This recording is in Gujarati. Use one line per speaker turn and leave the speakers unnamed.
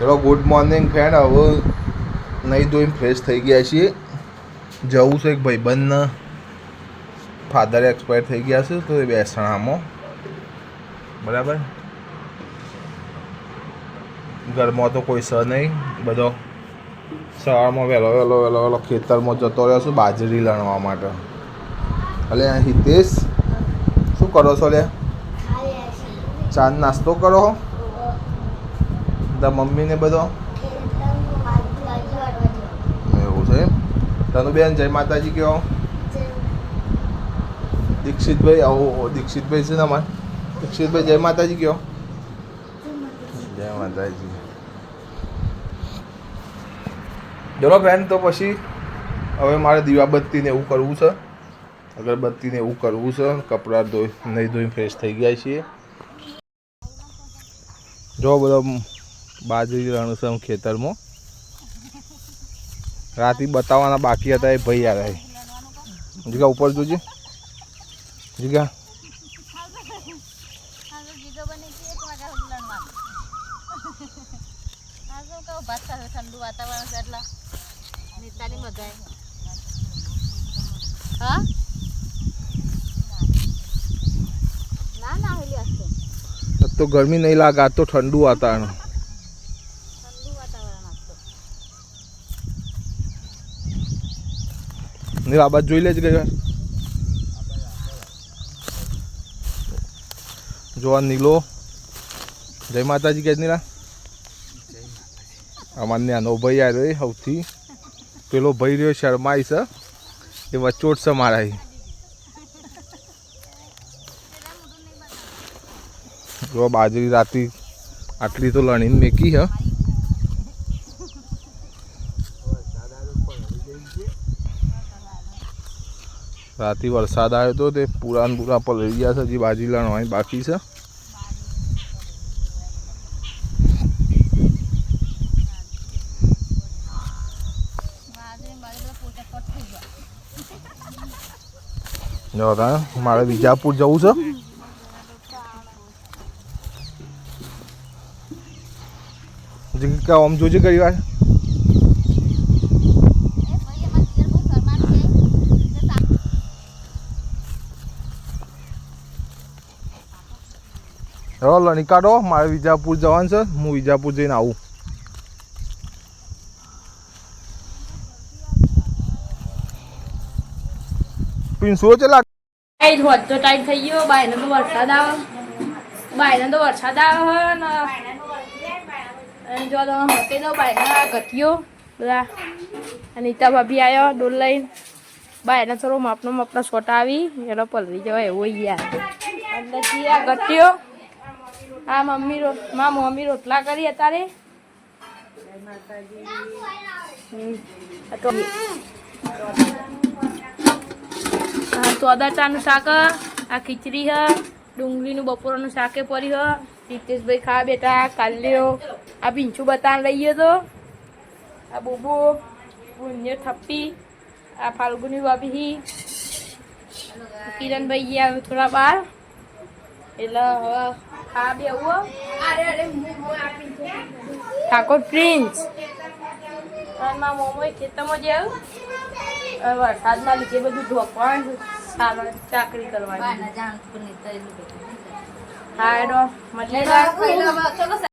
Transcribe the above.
ચલો ગુડ મોર્નિંગ ફ્રેન્ડ. હવે નહીં ધોઈને ફ્રેશ થઈ ગયા છીએ. જવું છે એક ભાઈબંધને ફાધર એક્સપાયર થઈ ગયા છે તો એ બેસણામાં બરાબર. ઘરમાં તો કોઈ સ નહીં, બધો સવારમાં વહેલો ખેતરમાં જતો રહ્યો છું બાજરી લણવા માટે. અલે હિતેશ શું કરો છો? લે ચા નાસ્તો કરો તાર મમ્મીને બધો એવું છે. તનુ બેન જય માતાજી કહો. દીક્ષિતભાઈ આવો, દીક્ષિતભાઈ છે ને અમારે. દીક્ષિતભાઈ જય માતાજી કહો. જય માતાજી. ચલો ફ્રેન્ડ, તો પછી હવે મારે દીવાબત્તીને એવું કરવું છે, અગરબત્તીને એવું કરવું છે. કપડાં નહીં ધોઈને ફ્રેશ થઈ ગયા છીએ. જો બધો બાજરી રણું છે ખેતરમાં. રાતે બતાવવાના બાકી હતા એ ભાઈ આવ્યા. જીગા ઉપર જોજે. જીગા
ઠંડુ વાતાવરણ છે એટલે નીતાની મજા હા ના ના હોલી આસ્તો
તો ગરમી નહીં લાગે. આ તો ઠંડુ વાતાવરણ. ને આ બાજુ જોઈ લેજ ગયા. જો આ નીલો જય માતાજી કે નીલા. અમારે નાનો ભાઈ આવ્યો સૌથી પેલો ભાઈ રહ્યો શર્માઈ છે એ વચોટ છે મારા. જો બાજરી રાતે આટલી તો લણીને મેકી હ. રાતે વરસાદ આવ્યો તો તે પૂરા પલળી ગયા છે. હજી બાજરી લણવાની બાકી છે. જો મારે વિજાપુર જવું છે. આમ જોજે કરી વાર. ચલો નીકાળો, મારે વિજાપુર જવાનું છે. હું વિજાપુર જઈને આવું. પિન્સો ચલા
તો ટાઈમ થઈ ગયો. બાયને તો વરસાદ આવે ને જો તમે હટી દો બાયના ઘટ્યો બધા. અનિતા ભાભી આવ્યો ડોલ લઈને. બાયના થોડો માપનો છોટા આવી એનો પલરી જવાય એવો યાર. અંદરથી આ ઘટ્યો. આ મમ્મી રોટલા કરી અત્યારે. તો અદાચાનું શાક, આ ખીચડી હ, ડુંગળીનું બપોરનું શાકે પડી હ. રિતેશભાઈ ખા બેટા કાલ્યો. આ પીંછું બતાન લઈએ તો આ બોબો પુણ્ય થપ્પી, આ ફાલ્ગુની ભાભી, કિરણભાઈ ગયા થોડા બહાર એટલે હવે ખા બે ઠાકોર પ્રિન્સ અને મારા મોમોએ ખેતરમાં જ આવ્યું. વરસાદના લીધે બધું ઢોકવાનું ચાકરી કરવાની. હા એનો મતલબ